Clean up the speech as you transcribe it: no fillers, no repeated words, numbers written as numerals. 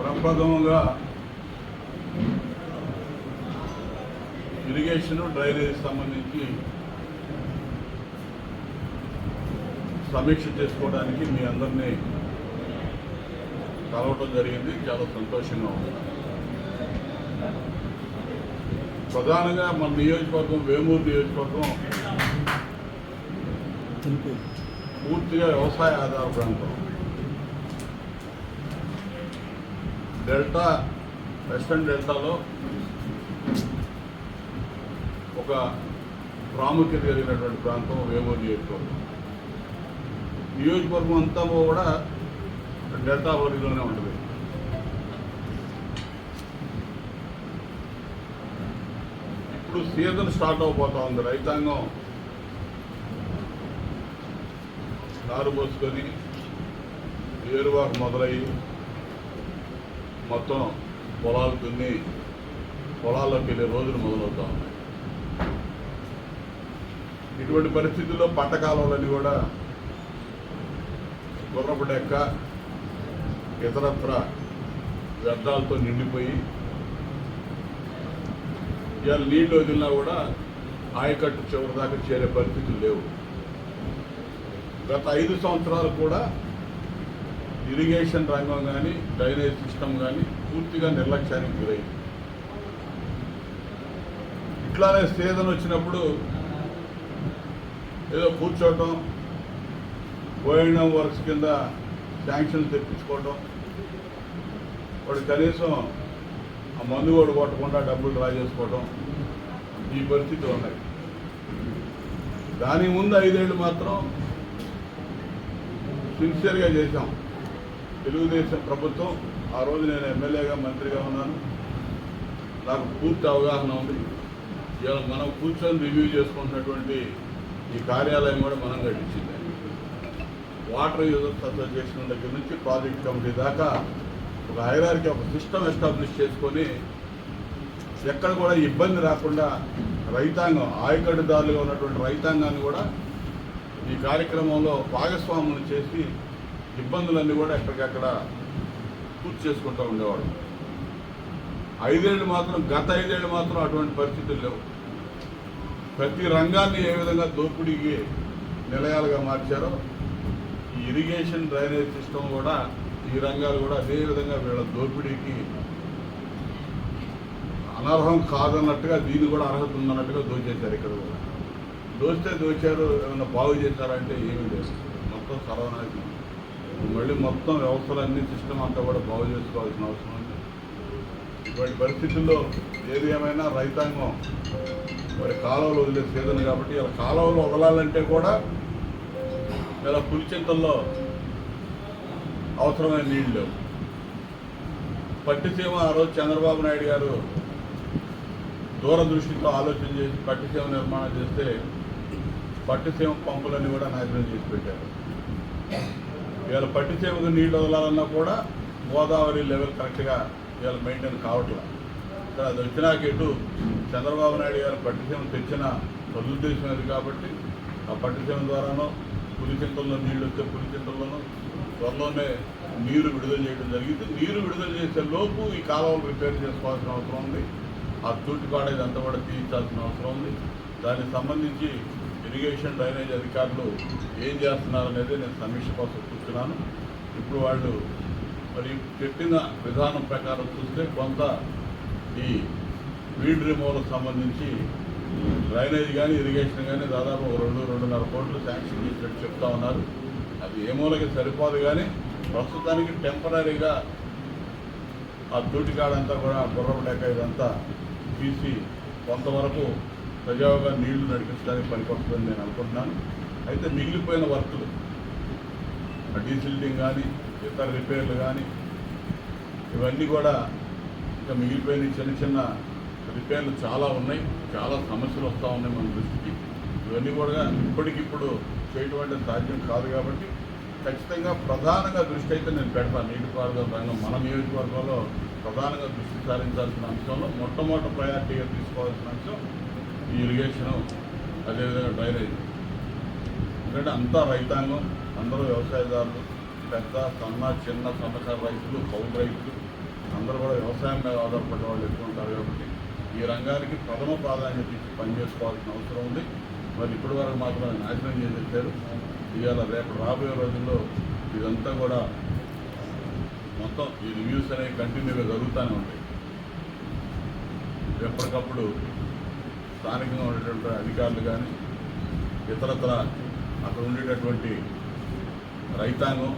ప్రప్రథమంగా irrigation drainage సంబంధించి సమీక్ష చేసుకోవడానికి మీ అందరినీ కలవటం జరిగింది. చాలా సంతోషంగా ఉంది. ప్రధానంగా మన నియోజకవర్గం వేమూరు నియోజకవర్గం పూర్తిగా వ్యవసాయ ఆధార ప్రాంతం. డెల్టా వెస్టర్న్ డెల్టాలో ఒక ప్రాముఖ్యత కలిగినటువంటి ప్రాంతం వేమూరు నియోజకవర్గం. నియోజకవర్గం అంతా కూడా డెల్టా పరిధిలోనే ఉంటుంది. ఇప్పుడు సీజన్ స్టార్ట్ అవబోతా ఉంది. రైతాంగం నారు పోసుకొని ఏరువాకు మొదలయ్యి మొత్తం పొలాలు దున్ని పొలాల్లోకి వెళ్ళే రోజులు మొదలవుతూ ఉన్నాయి. ఇటువంటి పరిస్థితుల్లో పంట కాలువలన్నీ కూడా గుర్రపు డెక్క ఇతరత్ర వ్యర్థాలతో నిండిపోయి ఇవాళ నీళ్ళు వదిలినా కూడా ఆయకట్టు చివరి దాకా చేరే పరిస్థితులు లేవు. గత 5 సంవత్సరాలు కూడా ఇరిగేషన్ రంగం కానీ డ్రైనేజ్ సిస్టమ్ కానీ పూర్తిగా నిర్లక్ష్యానికి గురైంది. ఇట్లానే సీజన్ వచ్చినప్పుడు ఏదో కూర్చోవటం, ఓఎన్ఎం వర్క్స్ కింద శాంక్షన్ తెప్పించుకోవటం, వాడు కనీసం ఆ మందు కూడా కొట్టకుండా డబ్బులు డ్రా చేసుకోవటం, ఈ పరిస్థితులు ఉన్నాయి. దాని ముందు 5 ఏళ్ళు మాత్రం సిన్సియర్గా చేశాం. తెలుగుదేశం ప్రభుత్వం, ఆ రోజు నేను ఎమ్మెల్యేగా మంత్రిగా ఉన్నాను, నాకు పూర్తి అవగాహన ఉంది. ఇవాళ మనం కూర్చొని రివ్యూ చేసుకుంటున్నటువంటి ఈ కార్యాలయం కూడా మనం కట్టించింది. వాటర్ యూజర్స్ అసోసియేషన్ దగ్గర నుంచి ప్రాజెక్ట్ కమిటీ దాకా ఒక హైరార్కీ, ఒక సిస్టమ్ ఎస్టాబ్లిష్ చేసుకొని ఎక్కడ కూడా ఇబ్బంది రాకుండా రైతాంగం, ఆయకట్టుదారులుగా ఉన్నటువంటి రైతాంగాన్ని కూడా ఈ కార్యక్రమంలో భాగస్వాములు చేసి ఇబ్బందులన్నీ కూడా ఎక్కడికక్కడ పూర్తి చేసుకుంటూ ఉండేవాడు. 5 ఏళ్ళు మాత్రం, గత 5 ఏళ్ళు మాత్రం అటువంటి పరిస్థితులు లేవు. ప్రతి రంగాన్ని ఏ విధంగా దోపిడీకి నిలయాలుగా మార్చారో ఈ ఇరిగేషన్ డ్రైనేజ్ సిస్టమ్ కూడా, ఈ రంగాలు కూడా అదే విధంగా వీళ్ళ దోపిడీకి అనర్హం కాదన్నట్టుగా దీన్ని కూడా అర్హత ఉందన్నట్టుగా దోచేశారు. ఇక్కడ కూడా దోచారు. ఏమైనా బాగు చేశారంటే ఏమీ లేదు, మొత్తం సర్వనాశనం. మళ్ళీ మొత్తం వ్యవస్థలన్నీ సిస్టమ్ అంతా కూడా బాగు చేసుకోవాల్సిన అవసరం ఉంది. ఇటువంటి పరిస్థితుల్లో ఏది ఏమైనా రైతాంగం మరి కాలువలు వదిలే సీజన్ కాబట్టి ఇలా కాలువలు వదలాలంటే కూడా ఇలా పులిచింతల్లో అవసరమైన నీళ్ళు లేవు. పట్టిసీమ ఆ రోజు చంద్రబాబు నాయుడు గారు దూరదృష్టితో ఆలోచన చేసి పట్టిసీమ నిర్మాణం చేస్తే పట్టిసీమ పంపులన్నీ కూడా నాశనం చేసి పెట్టారు. ఇవాళ పట్టిసీమకు నీళ్ళు వదలాలన్నా కూడా గోదావరి లెవెల్ కరెక్ట్గా ఇవాళ మెయింటైన్ కావట్లేదు. అది వచ్చినాక ఎటు చంద్రబాబు నాయుడు గారు పట్టిసీమ తెచ్చిన సదుద్దేశం అది కాబట్టి ఆ పట్టిసీమ ద్వారానో పులిచింతల్లో నీళ్ళు వస్తే పులిచింతల్లోనూ త్వరలోనే నీరు విడుదల చేయడం జరిగింది. నీరు విడుదల చేసే లోపు ఈ కాలువలు రిపేర్ చేసుకోవాల్సిన అవసరం ఉంది. ఆ తూటికాడ ఇదంతా కూడా తీయించాల్సిన అవసరం ఉంది. దానికి సంబంధించి ఇరిగేషన్ డ్రైనేజ్ అధికారులు ఏం చేస్తున్నారనేది నేను సమీక్ష కోసం చూస్తున్నాను. ఇప్పుడు వాళ్ళు మరి చెప్పిన విధానం ప్రకారం చూస్తే కొంత ఈ వీడ్ రిమూవల్కి సంబంధించి డ్రైనేజ్ కానీ ఇరిగేషన్ కానీ దాదాపు 2-2.5 కోట్లు శాంక్షన్ చేసినట్టు చెప్తా ఉన్నారు. అది ఏ మూలకి సరిపోదు, కానీ ప్రస్తుతానికి టెంపరీగా ఆ తూటికాడంతా కూడా గుర్రపు డెక్క ఇదంతా తీసి కొంతవరకు సజావుగా నీళ్లు నడిపించడానికి పనికొస్తుందని నేను అనుకుంటున్నాను. అయితే మిగిలిపోయిన వర్కులు, డీసిల్టింగ్ కానీ ఇతర రిపేర్లు కానీ ఇవన్నీ కూడా ఇంకా మిగిలిపోయిన చిన్న రిపేర్లు చాలా ఉన్నాయి. చాలా సమస్యలు వస్తూ ఉన్నాయి మన దృష్టికి. ఇవన్నీ కూడా ఇప్పటికిప్పుడు చేయటం అంటే సాధ్యం కాదు కాబట్టి ఖచ్చితంగా ప్రధానంగా దృష్టి అయితే నేను పెడతాను. నీటిపారుదల రంగం మన నియోజకవర్గంలో ప్రధానంగా దృష్టి సారించాల్సిన అంశంలో మొట్టమొదటి ప్రయారిటీగా తీసుకోవాల్సిన అంశం ఈ ఇరిగేషను, అదేవిధంగా డ్రైనేజ్. ఎందుకంటే అంతా రైతాంగం, అందరూ వ్యవసాయదారులు, పెద్ద సన్న చిన్న సన్నకారు రైతులు, కౌలు రైతులు వీళ్ళందరూ కూడా వ్యవసాయం మీద ఆధారపడే వాళ్ళు ఎక్కువ ఉంటారు కాబట్టి ఈ రంగానికి ప్రథమ ప్రాధాన్యత ఇచ్చి పనిచేసుకోవాల్సిన అవసరం ఉంది. మరి ఇప్పటి వరకు మాత్రం నాశనం చేసేసారు. ఇవాళ రేపు రాబోయే రోజుల్లో ఇదంతా కూడా మొత్తం ఈ రివ్యూస్ అనేవి కంటిన్యూగా జరుగుతూనే ఉంటాయి. ఎప్పటికప్పుడు స్థానికంగా ఉండేటువంటి అధికారులు కానీ ఇతరత్ర అక్కడ ఉండేటటువంటి రైతాంగం